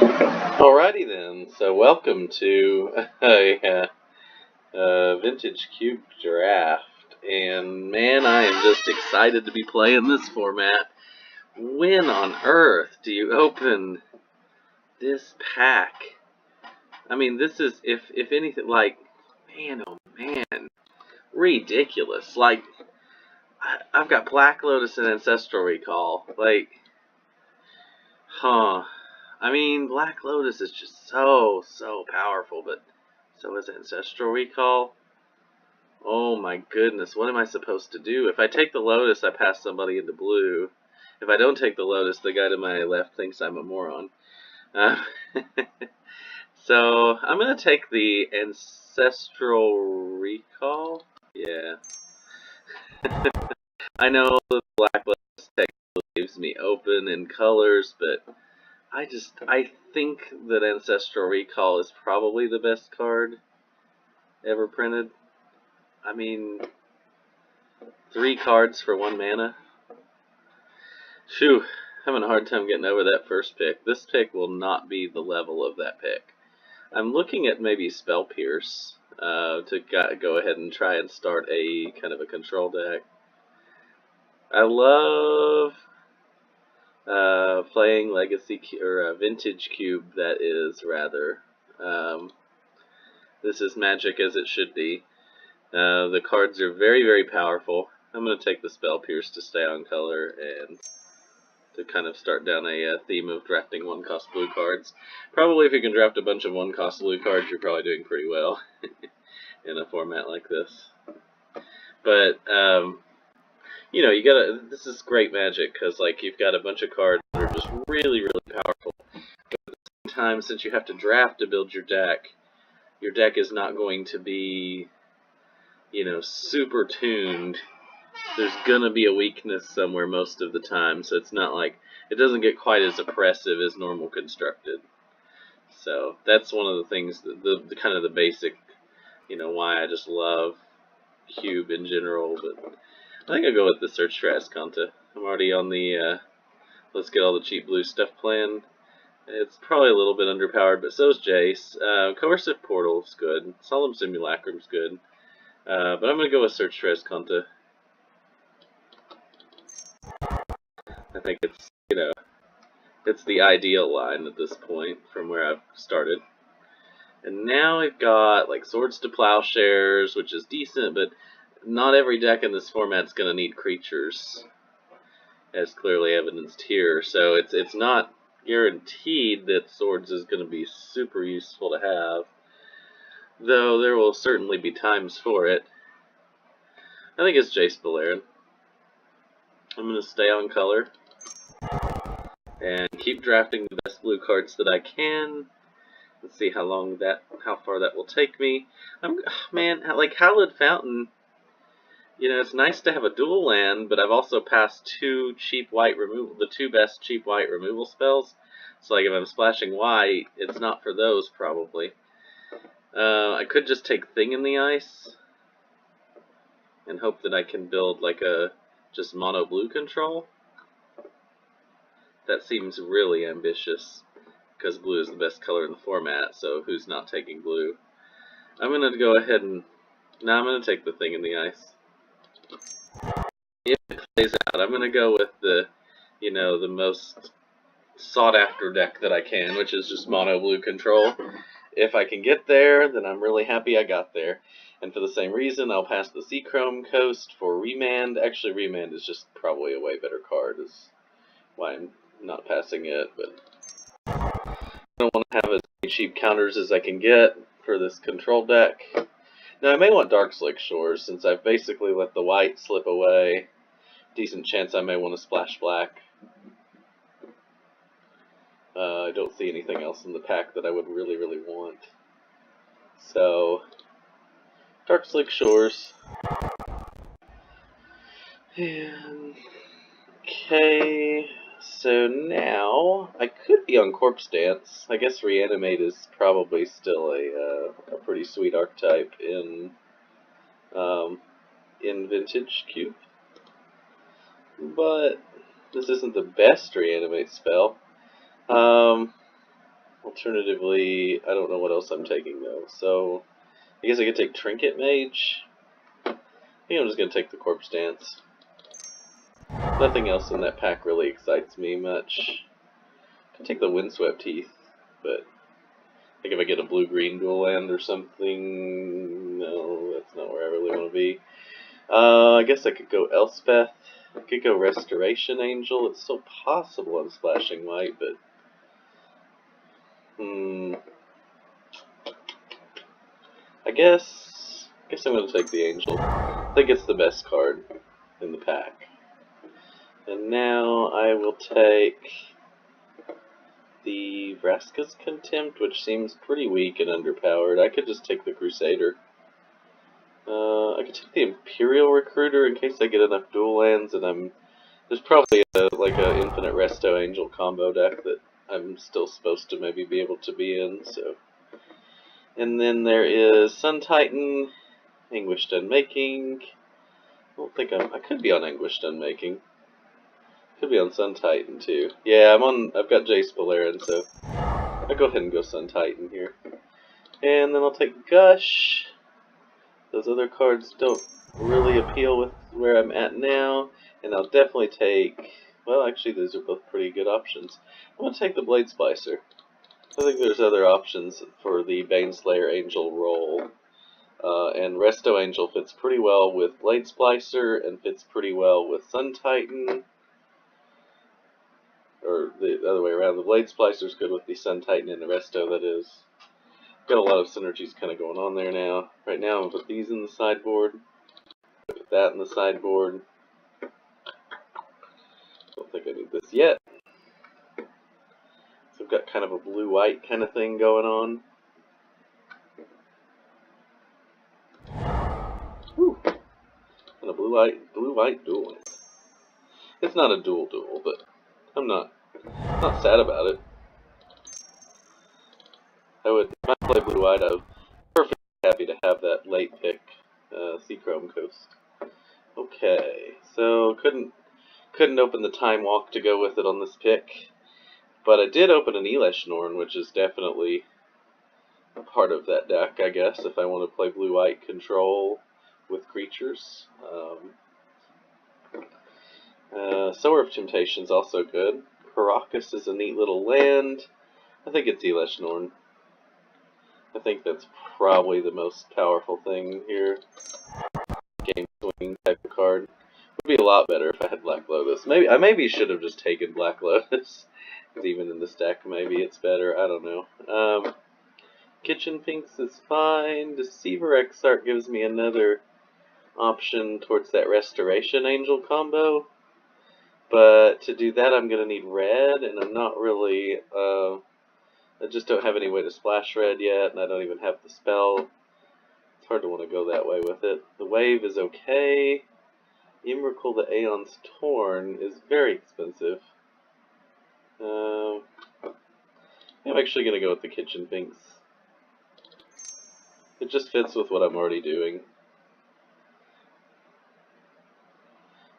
Alrighty then, so welcome to a vintage cube draft, and man, I am just excited to be playing this format. When on earth do you open this pack? I mean, this is, if anything, like, man, oh man, ridiculous. Like, I've got Black Lotus and Ancestral Recall, like, huh. I mean, Black Lotus is just so powerful, but so is Ancestral Recall. Oh my goodness, what am I supposed to do? If I take the Lotus, I pass somebody into blue. If I don't take the Lotus, the guy to my left thinks I'm a moron. Uh, so, I'm going to take the Ancestral Recall. Yeah. I know the Black Lotus tech leaves me open in colors, but I think that Ancestral Recall is probably the best card ever printed. I mean, 3 cards for 1 mana. Phew, having a hard time getting over that first pick. This pick will not be the level of that pick. I'm looking at maybe Spell Pierce to go ahead and try and start a kind of a control deck. I love playing Legacy or Vintage Cube. That is rather. This is Magic as it should be. The cards are very powerful. I'm going to take the Spell Pierce to stay on color and to kind of start down a theme of drafting 1-cost blue cards. Probably if you can draft a bunch of 1-cost blue cards, you're probably doing pretty well in a format like this. But, you know, this is great Magic, because, like, you've got a bunch of cards that are just really powerful. But at the same time, since you have to draft to build your deck is not going to be, you know, super tuned. There's gonna be a weakness somewhere most of the time, so it's not like it doesn't get quite as oppressive as normal constructed. So that's one of the things, the kind of the basic, you know, why I just love Cube in general. But I think I'll go with the Search for Azcanta. I'm already on the let's get all the cheap blue stuff plan. It's probably a little bit underpowered, but so's Jace. Coercive Portal's good. Solemn Simulacrum's good. But I'm gonna go with Search for Azcanta. I think it's, you know, it's the ideal line at this point from where I've started. And now I've got like Swords to Plowshares, which is decent, but not every deck in this format's going to need creatures, as clearly evidenced here. So it's not guaranteed that Swords is going to be super useful to have, though there will certainly be times for it. I think it's Jace Beleren. I'm going to stay on color and keep drafting the best blue cards that I can. Let's see how far that will take me. Man, like Hallowed Fountain, you know, it's nice to have a dual land, but I've also passed 2 cheap white removal, the 2 best cheap white removal spells. So like if I'm splashing white, it's not for those probably. I could just take Thing in the Ice and hope that I can build like a just mono blue control. That seems really ambitious, because blue is the best color in the format, so who's not taking blue? I'm going to go ahead and... No, I'm going to take the Thing in the Ice. If it plays out, I'm going to go with the, you know, the most sought-after deck that I can, which is just mono blue control. If I can get there, then I'm really happy I got there. And for the same reason, I'll pass the Seachrome Coast for Remand. Actually, Remand is just probably a way better card, is why I'm not passing it, but I don't want to have as many cheap counters as I can get for this control deck. Now, I may want Darkslick Shores, since I've basically let the white slip away. Decent chance I may want to splash black. I don't see anything else in the pack that I would really want. So, Darkslick Shores. And, okay, so now I could be on Corpse Dance. I guess Reanimate is probably still a pretty sweet archetype in Vintage Cube, but this isn't the best Reanimate spell. Alternatively, I don't know what else I'm taking though. So I guess I could take Trinket Mage. I think I'm just gonna take the Corpse Dance. Nothing else in that pack really excites me much. I could take the Windswept Teeth, but I think if I get a blue-green dual land or something, no, that's not where I really want to be. I guess I could go Elspeth. I could go Restoration Angel. It's still possible I'm splashing white, but I guess I'm gonna take the Angel. I think it's the best card in the pack. And now I will take the Vraska's Contempt, which seems pretty weak and underpowered. I could just take the Crusader. I could take the Imperial Recruiter in case I get enough dual lands, and there's probably like a Infinite Resto Angel combo deck that I'm still supposed to maybe be able to be in. So, and then there is Sun Titan, Anguished Unmaking. I don't think I could be on Anguished Unmaking. Could be on Sun Titan too. Yeah, I've got Jace Balerin, so I'll go ahead and go Sun Titan here. And then I'll take Gush. Those other cards don't really appeal with where I'm at now. And I'll definitely take, well, actually these are both pretty good options. I'm going to take the Blade Splicer. I think there's other options for the Baneslayer Angel role. And Resto Angel fits pretty well with Blade Splicer and fits pretty well with Sun Titan. Or the other way around, the Blade Splicer is good with the Sun Titan and the Resto, that is. Got a lot of synergies kind of going on there now. Right now I'm going to put these in the sideboard. Put that in the sideboard. Don't think I need this yet. So I've got kind of a blue-white kind of thing going on. Whew. And a blue-white duel. It's not a dual, but I'm not sad about it. If I play blue-white, I would be perfectly happy to have that late pick, Seachrome Coast. Okay, so couldn't open the Time Walk to go with it on this pick, but I did open an Elesh Norn, which is definitely a part of that deck, I guess, if I want to play blue-white control with creatures. Sower of Temptation is also good. Caracas is a neat little land. I think it's Elesh Norn. I think that's probably the most powerful thing here. Game swing type of card. Would be a lot better if I had Black Lotus. I maybe should have just taken Black Lotus. Because even in this deck, maybe it's better. I don't know. Kitchen Pinks is fine. Deceiver Exarch gives me another option towards that Restoration Angel combo. But to do that, I'm going to need red, and I'm not really... I just don't have any way to splash red yet, and I don't even have the spell. It's hard to want to go that way with it. The Wave is okay. Emrakul the Aeon's Torn is very expensive. I'm actually going to go with the Kitchen Pinks. It just fits with what I'm already doing.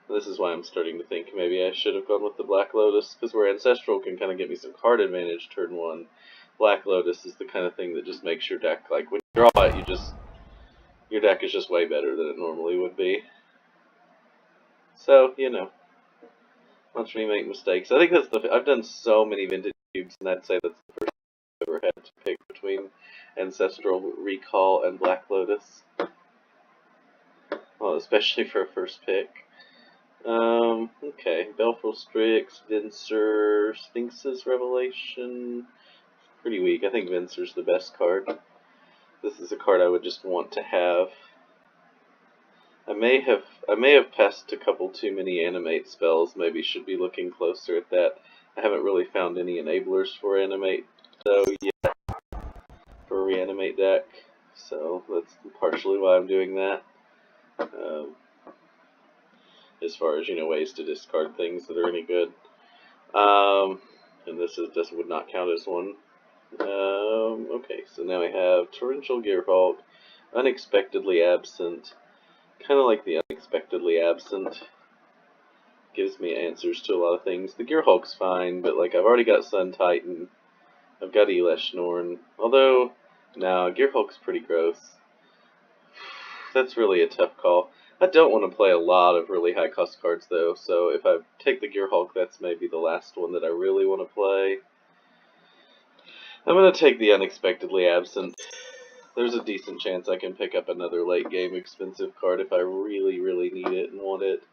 This is why I'm starting to think maybe I should have gone with the Black Lotus, because where Ancestral can kind of get me some card advantage turn one, Black Lotus is the kind of thing that just makes your deck, like, when you draw it, your deck is just way better than it normally would be. So, you know, watch me make mistakes. I think I've done so many Vintage Cubes, and I'd say that's the first I've ever had to pick between Ancestral Recall and Black Lotus. Well, especially for a first pick. Okay, Baleful Strix, Vincer, Sphinx's Revelation, pretty weak. I think Vincer's the best card. This is a card I would just want to have. I may have passed a couple too many animate spells, maybe should be looking closer at that. I haven't really found any enablers for animate, though, yet, for a reanimate deck, so that's partially why I'm doing that. As far as, ways to discard things that are any good. And this would not count as one. Okay, so now we have Torrential Gearhulk, Unexpectedly Absent. Kind of like the Unexpectedly Absent. Gives me answers to a lot of things. The Gearhulk's fine, but like I've already got Sun Titan. I've got Elashnorn. Although, no, Gearhulk's pretty gross. That's really a tough call. I don't want to play a lot of really high cost cards though, so if I take the Gearhulk, that's maybe the last one that I really want to play. I'm going to take the Unexpectedly Absent. There's a decent chance I can pick up another late game expensive card if I really, really need it and want it.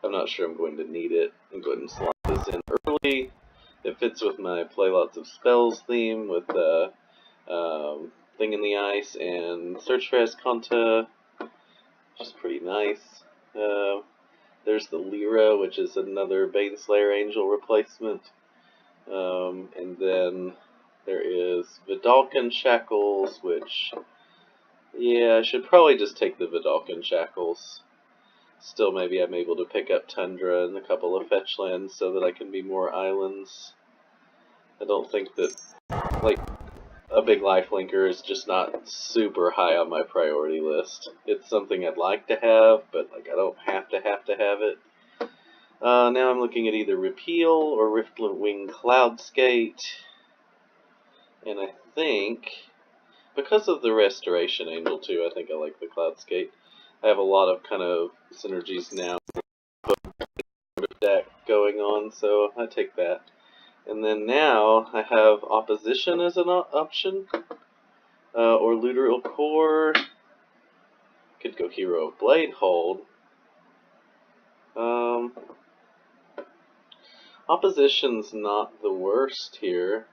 I'm not sure I'm going to need it. I'm going to slot this in early. It fits with my Play Lots of Spells theme with Thing in the Ice and Search for Esconta, which is pretty nice. There's the Lyra, which is another Baneslayer Angel replacement. And then there is Vidalcan Shackles, which, yeah, I should probably just take the Vidalcan Shackles. Still, maybe I'm able to pick up Tundra and a couple of fetch lands so that I can be more islands. I don't think that, like, a big lifelinker is just not super high on my priority list. It's something I'd like to have, but like I don't have to have it. Now I'm looking at either Repeal or Riftwing Cloudskate, and I think because of the Restoration Angel too, I think I like the Cloudskate. I have a lot of kind of synergies now with deck going on, so I take that. And then now I have Opposition as an option, or Looterial Core. Could go Hero of Bladehold. Opposition's not the worst here.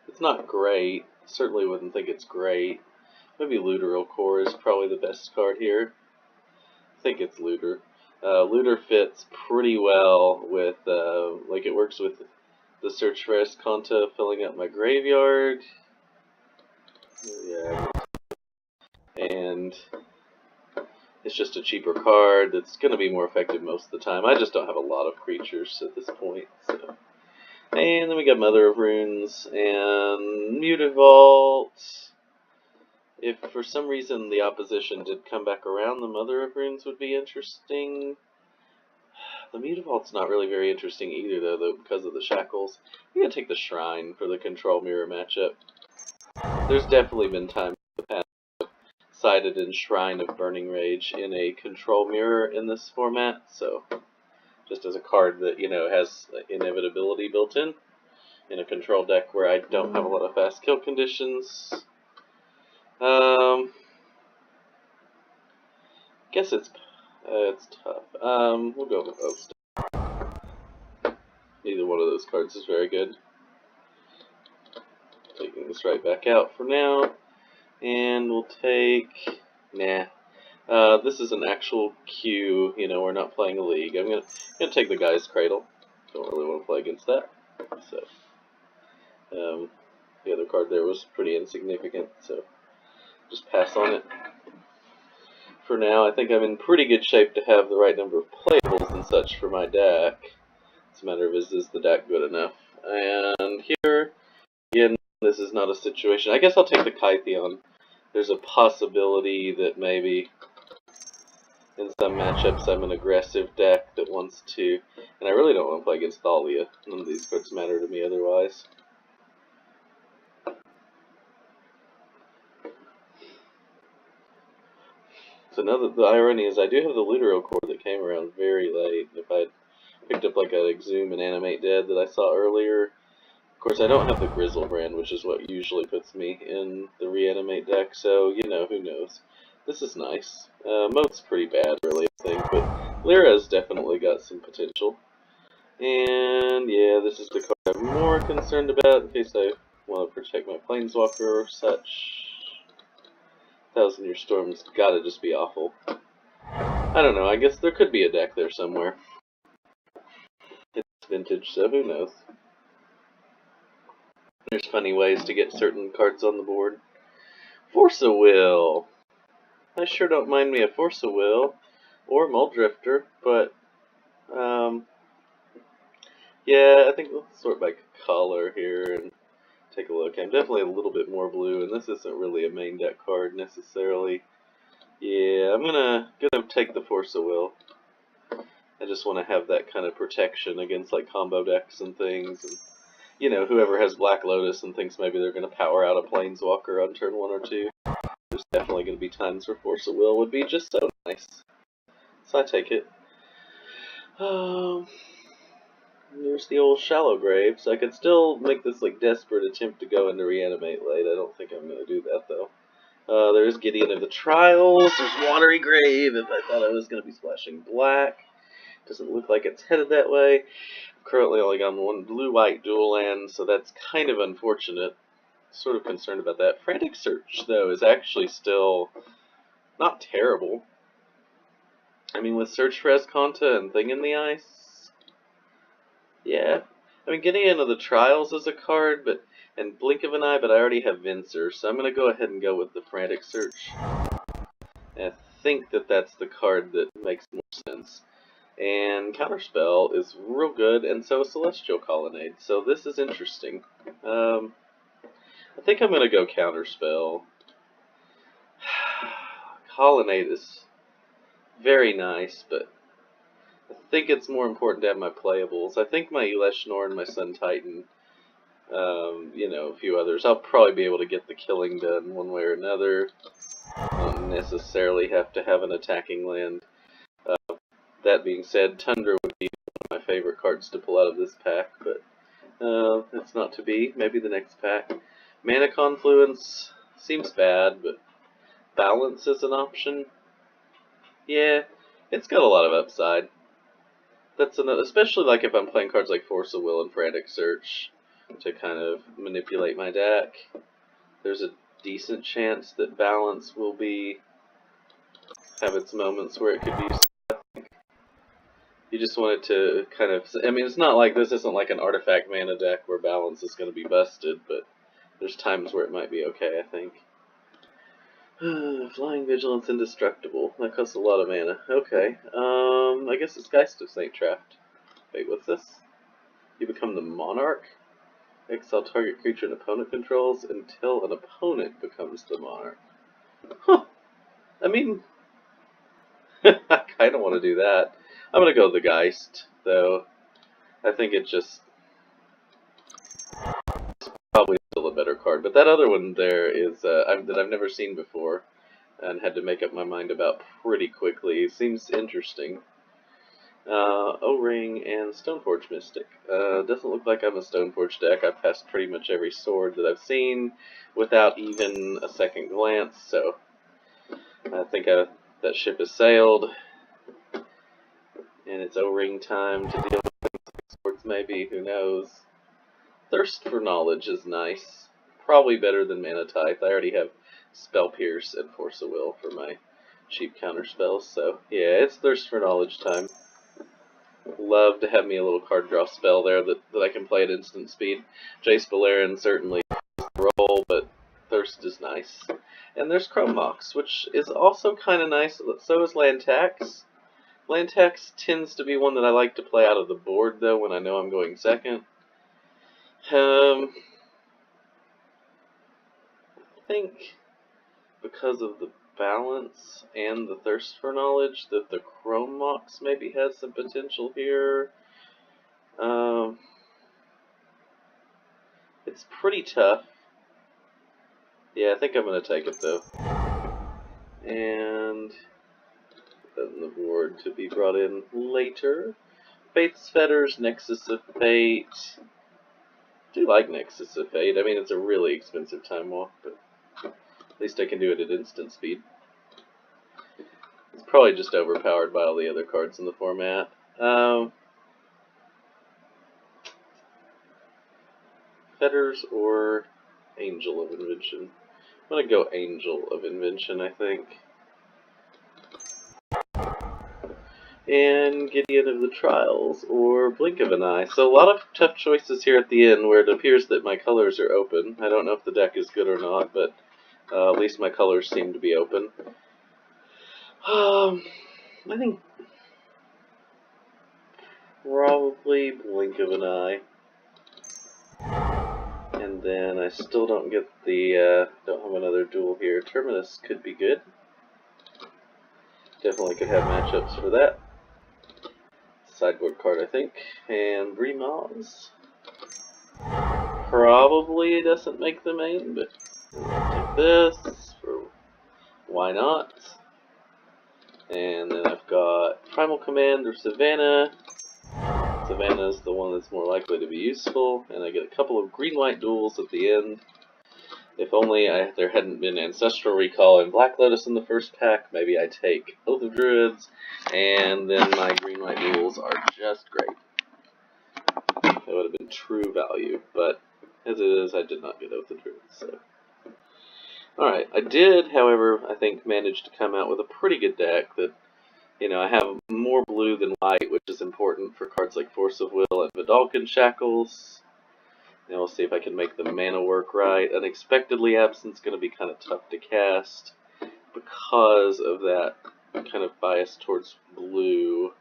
It's not great. Certainly wouldn't think it's great. Maybe Looterial Core is probably the best card here. I think it's Looter. Looter fits pretty well with, like it works with the Search for Esconta filling up my graveyard. Yeah. And it's just a cheaper card that's going to be more effective most of the time. I just don't have a lot of creatures at this point. So. And then we got Mother of Runes and Mutavault. If for some reason the opposition did come back around, the Mother of Runes would be interesting. The Mutavault's not really very interesting either, though because of the shackles. I'm going to take the Shrine for the Control Mirror matchup. There's definitely been times in the past sided in Shrine of Burning Rage in a Control Mirror in this format, so just as a card that, you know, has inevitability built in a control deck where I don't have a lot of fast kill conditions. Guess it's tough. We'll go with Oathstone. Neither one of those cards is very good. Taking this right back out for now. And we'll take... Nah. This is an actual queue. You know, we're not playing a league. I'm gonna take the Guy's Cradle. Don't really want to play against that. So, the other card there was pretty insignificant, so just pass on it. For now, I think I'm in pretty good shape to have the right number of playables and such for my deck. It's a matter of is the deck good enough. And here, again, this is not a situation. I guess I'll take the Kytheon. There's a possibility that maybe in some matchups I'm an aggressive deck that wants to, and I really don't want to play against Thalia. None of these cards matter to me otherwise. So now that the irony is I do have the Looterial Core that came around very late. If I picked up like an Exhume and Animate Dead that I saw earlier. Of course, I don't have the Grizzlebrand, which is what usually puts me in the Reanimate deck, so, you know, who knows. This is nice. Moat's pretty bad, really, I think, but Lyra's definitely got some potential. And, yeah, this is the card I'm more concerned about in case I want to protect my Planeswalker or such. 1,000 Year Storm's gotta just be awful. I don't know, I guess there could be a deck there somewhere. It's vintage, so who knows. There's funny ways to get certain cards on the board. Force of Will. I sure don't mind me a Force of Will or Muldrifter, but yeah, I think we'll sort by color here and take a look. I'm definitely a little bit more blue, and this isn't really a main deck card necessarily. Yeah, I'm gonna take the Force of Will. I just want to have that kind of protection against like combo decks and things. And you know, whoever has Black Lotus and thinks maybe they're going to power out a Planeswalker on turn 1 or 2, there's definitely going to be times where Force of Will would be just so nice. So I take it. There's the old Shallow Grave, so I could still make this like desperate attempt to go into Reanimate late. I don't think I'm going to do that though. There's Gideon of the Trials. There's Watery Grave if I thought I was going to be splashing black. Doesn't look like it's headed that way. Currently only got one blue-white dual land, so that's kind of unfortunate. Sort of concerned about that. Frantic Search, though, is actually still not terrible. I mean, with Search for Esconta and Thing in the Ice, yeah. I mean, Gideon of the Trials is a card, and Blink of an Eye, but I already have Vincer, so I'm going to go ahead and go with the Frantic Search. And I think that that's the card that makes more sense. And Counterspell is real good, and so is Celestial Colonnade, so this is interesting. I think I'm going to go Counterspell. Colonnade is very nice, but I think it's more important to have my playables. I think my Eleshnor and my Sun Titan, you know, a few others, I'll probably be able to get the killing done one way or another. I don't necessarily have to have an attacking land. That being said, Tundra would be one of my favorite cards to pull out of this pack, but it's not to be. Maybe the next pack. Mana Confluence seems bad, but Balance is an option. Yeah, it's got a lot of upside. That's another, especially like if I'm playing cards like Force of Will and Frantic Search to kind of manipulate my deck. There's a decent chance that Balance will have its moments where it could be used. You just want it to kind of, I mean, it's not like, this isn't like an artifact mana deck where Balance is going to be busted, but there's times where it might be okay, I think. Flying Vigilance Indestructible. That costs a lot of mana. Okay. I guess it's Geist of Saint Trapped. Wait, what's this? You become the Monarch? Exile target creature an opponent controls until an opponent becomes the Monarch. Huh. I mean, I kind of want to do that. I'm going to go with the Geist, though. I think it's probably still a better card. But that other one there is that I've never seen before and had to make up my mind about pretty quickly. Seems interesting. O-Ring and Stoneforge Mystic. Doesn't look like I'm a Stoneforge deck. I've passed pretty much every sword that I've seen without even a second glance, so I think that ship has sailed. And it's O-Ring time to deal with swords, maybe, who knows. Thirst for Knowledge is nice. Probably better than Mana Tithe. I already have Spell Pierce and Force of Will for my cheap counter spells, so yeah, it's Thirst for Knowledge time. Love to have me a little card draw spell there that I can play at instant speed. Jace Beleren certainly roll, but Thirst is nice. And there's Chrome Mox, which is also kind of nice. So is Land Tax. Land Tax tends to be one that I like to play out of the board, though, when I know I'm going second. I think because of the balance and the Thirst for Knowledge that the Chrome Mox maybe has some potential here. It's pretty tough. Yeah, I think I'm going to take it, though. And put that on the board to be brought in later. Faith's Fetters, Nexus of Fate. I do like Nexus of Fate. I mean, it's a really expensive Time Walk, but at least I can do it at instant speed. It's probably just overpowered by all the other cards in the format. Fetters or Angel of Invention? I'm going to go Angel of Invention, I think. And Gideon of the Trials, or Blink of an Eye. So a lot of tough choices here at the end, where it appears that my colors are open. I don't know if the deck is good or not, but at least my colors seem to be open. I think probably Blink of an Eye. And then I still don't get the, don't have another duel here. Terminus could be good. Definitely could have matchups for that. Sideboard card, I think. And Remaz. probably doesn't make the main, but we'll take this for why not. And then I've got Primal Command or Savannah. Savannah is the one that's more likely to be useful, and I get a couple of green-white duels at the end. If only there hadn't been Ancestral Recall and Black Lotus in the first pack, maybe I take Oath of Druids, and then my green-white duels are just great. That would have been true value, but as it is, I did not get Oath of Druids, so. Alright, I did, however, I think manage to come out with a pretty good deck that, you know, I have more blue than white, which is important for cards like Force of Will and Vidalcan Shackles. And we'll see if I can make the mana work right. Unexpectedly Absent's going to be kind of tough to cast because of that kind of bias towards blue.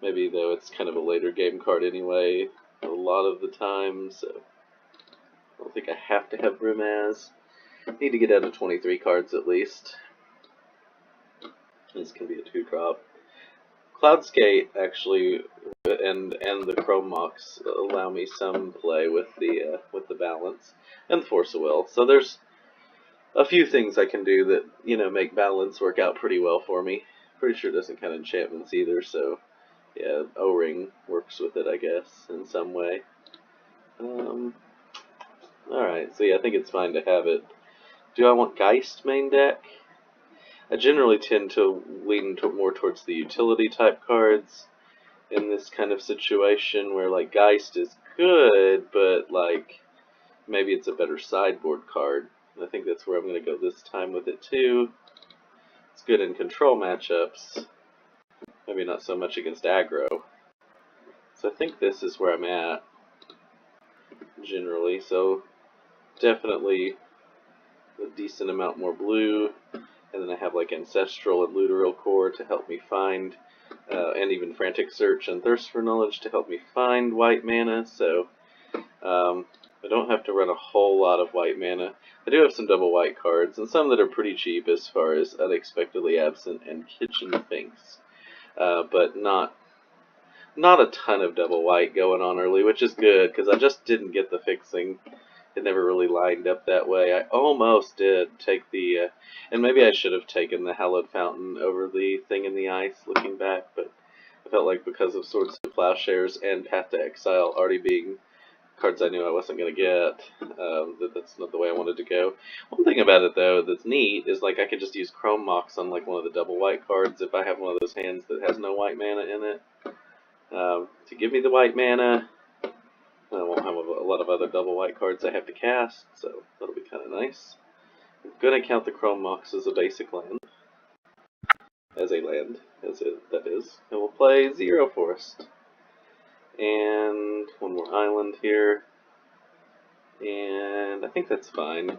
Maybe, though, it's kind of a later game card anyway, a lot of the time, so I don't think I have to have Rumaz. Need to get out of 23 cards at least. This can be a 2-drop. Cloudskate actually, and the Chrome Mox allow me some play with the balance and the Force of Will. So there's a few things I can do that, you know, make balance work out pretty well for me. Pretty sure it doesn't count enchantments either, so yeah, O-Ring works with it, I guess, in some way. Alright, so yeah, I think it's fine to have it. Do I want Geist main deck? I generally tend to lean more towards the utility type cards in this kind of situation where, like, Geist is good, but, like, maybe it's a better sideboard card. And I think that's where I'm going to go this time with it, too. It's good in control matchups. Maybe not so much against aggro. So I think this is where I'm at, generally. So definitely a decent amount more blue. And then I have like Ancestral and Looteril Core to help me find, and even Frantic Search and Thirst for Knowledge to help me find white mana, so I don't have to run a whole lot of white mana. I do have some double white cards, and some that are pretty cheap as far as Unexpectedly Absent and Kitchen Finks, but not a ton of double white going on early, which is good, because I just didn't get the fixing. It never really lined up that way. I almost did take the, and maybe I should have taken the Hallowed Fountain over the Thing in the Ice, looking back, but I felt like because of Swords to Plowshares and Path to Exile already being cards I knew I wasn't going to get, that's not the way I wanted to go. One thing about it, though, that's neat is, like, I could just use Chrome Mox on, like, one of the double white cards if I have one of those hands that has no white mana in it, to give me the white mana. I won't have a lot of other double white cards I have to cast, so that'll be kind of nice. I'm going to count the Chrome Mox as a basic land. As a land, that is. And we'll play Zero Forest. And one more island here. And I think that's fine.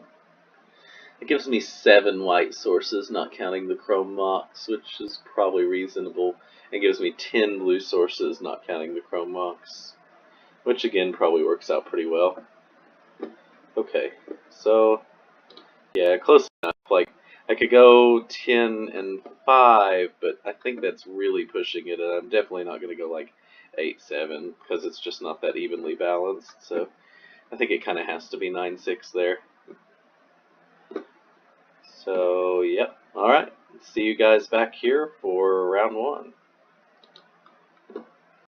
It gives me 7 white sources, not counting the Chrome Mox, which is probably reasonable. It gives me 10 blue sources, not counting the Chrome Mox, which again probably works out pretty well. Okay, so yeah, close enough. Like, I could go 10 and 5, but I think that's really pushing it, and I'm definitely not going to go like 8-7, because it's just not that evenly balanced, so I think it kind of has to be 9-6 there. So, yep, alright, see you guys back here for round 1.